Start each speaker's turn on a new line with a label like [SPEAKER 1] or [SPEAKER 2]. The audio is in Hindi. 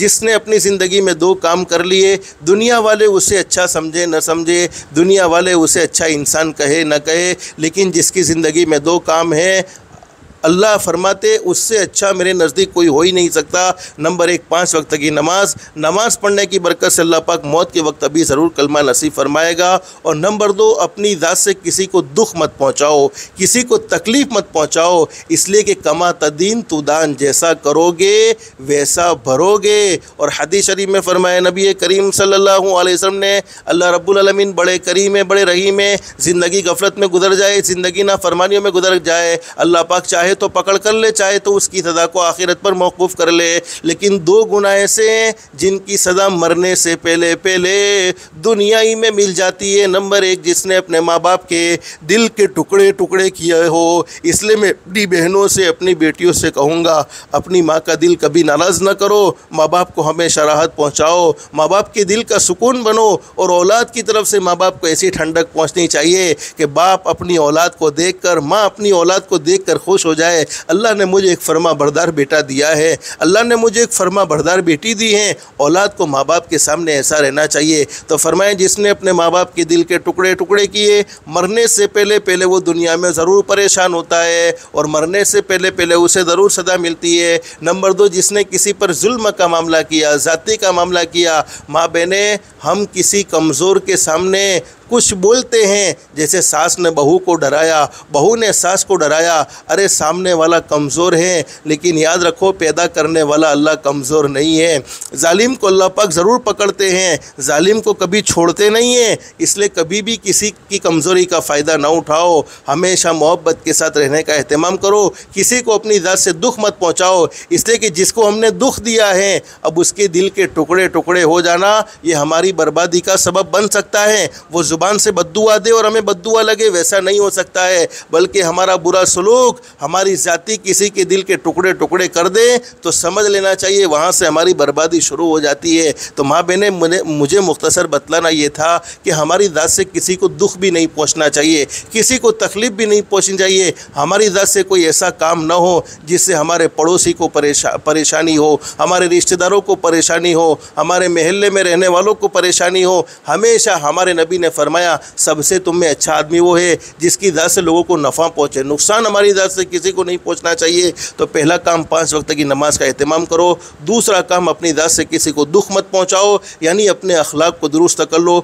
[SPEAKER 1] जिसने अपनी ज़िंदगी में दो काम कर लिए, दुनिया वाले उसे अच्छा समझे न समझे, दुनिया वाले उसे अच्छा इंसान कहे न कहे, लेकिन जिसकी ज़िंदगी में दो काम है, अल्लाह फरमाते उससे अच्छा मेरे नज़दीक कोई हो ही नहीं सकता। नंबर एक, 5 वक्त की नमाज, नमाज पढ़ने की बरकत से अल्लाह पाक मौत के वक्त अभी ज़रूर कलमा नसीब फरमाएगा। और नंबर 2, अपनी ज़ात से किसी को दुख मत पहुँचाओ, किसी को तकलीफ़ मत पहुँचाओ, इसलिए कि कमा तदीन तुदान, जैसा करोगे वैसा भरोगे। और हदीस शरीफ में फरमाया नबी करीम सल्लल्लाहु अलैहि वसल्लम ने, अल्लाह रब्बुल आलमीन बड़े करीम है, बड़े रहीम है। ज़िंदगी गफलत में गुजर जाए, ज़िंदगी ना फरमानियों में गुजर जाए, अल्लाह पाक चाहे तो पकड़ कर ले, चाहे तो उसकी सज़ा को आखिरत पर मौकूफ़ कर ले। लेकिन 2 गुनाह ऐसे हैं जिनकी सज़ा मरने से पहले पहले दुनिया ही में मिल जाती है। नंबर 1, जिसने अपने माँ बाप के दिल के टुकड़े टुकड़े किए हो। इसलिए मैं अपनी बहनों से, अपनी बेटियों से कहूँगा, अपनी माँ का दिल कभी नाराज़ न करो, माँ बाप को हमेशा राहत पहुँचाओ, माँ बाप के दिल का सुकून बनो। और औलाद की तरफ से माँ बाप को ऐसी ठंडक पहुँचनी चाहिए कि बाप अपनी औलाद को देखकर, माँ अपनी औलाद को देखकर खुश हो जाए। अल्लाह ने मुझे एक फर्मा बरदार बेटा दिया है, अल्लाह ने मुझे एक फर्मा बरदार बेटी दी है। औलाद को माँ बाप के सामने ऐसा रहना चाहिए। तो फरमाएं, जिसने अपने माँ बाप के दिल के टुकड़े टुकड़े किए, मरने से पहले पहले वो दुनिया में ज़रूर परेशान होता है और मरने से पहले पहले उसे ज़रूर सज़ा मिलती है। नंबर 2, जिसने किसी पर जुल्म का मामला किया, ज़ाती का मामला किया। माँ बहनें, हम किसी कमज़ोर के सामने कुछ बोलते हैं, जैसे सास ने बहू को डराया, बहू ने सास को डराया। अरे सामने वाला कमज़ोर है, लेकिन याद रखो पैदा करने वाला अल्लाह कमज़ोर नहीं है। जालिम को अल्लाह पाक ज़रूर पकड़ते हैं, जालिम को कभी छोड़ते नहीं हैं। इसलिए कभी भी किसी की कमज़ोरी का फ़ायदा ना उठाओ, हमेशा मोहब्बत के साथ रहने का एहतमाम करो, किसी को अपनी ज़ात से दुख मत पहुँचाओ। इसलिए कि जिसको हमने दुख दिया है, अब उसके दिल के टुकड़े टुकड़े हो जाना ये हमारी बर्बादी का सबब बन सकता है। वो ज़ुबान से बद्दुआ दे और हमें बद्दुआ लगे, वैसा नहीं हो सकता है, बल्कि हमारा बुरा सलूक हमारी ज़ाती किसी के दिल के टुकड़े टुकड़े कर दे तो समझ लेना चाहिए वहाँ से हमारी बर्बादी शुरू हो जाती है। तो माँ बहनें, मुझे मुख्तसर बतलाना ये था कि हमारी ज़ात से किसी को दुख भी नहीं पहुँचना चाहिए, किसी को तकलीफ़ भी नहीं पहुँचनी चाहिए। हमारी ज़ात से कोई ऐसा काम न हो जिससे हमारे पड़ोसी को परेशानी हो, हमारे रिश्तेदारों को परेशानी हो, हमारे महल्ले में रहने वालों को परेशानी हो। हमेशा हमारे नबी ने फरमाया, सबसे तुम में अच्छा आदमी वो है जिसकी ज़ात से लोगों को नफ़ा पहुँचे, नुकसान हमारी ज़ात से किसी को नहीं पहुँचना चाहिए। तो पहला काम 5 वक्त की नमाज का एहतमाम करो। दूसरा काम, अपनी ज़ात से किसी को दुख मत पहुँचाओ, यानी अपने अखलाक को दुरुस्त कर लो।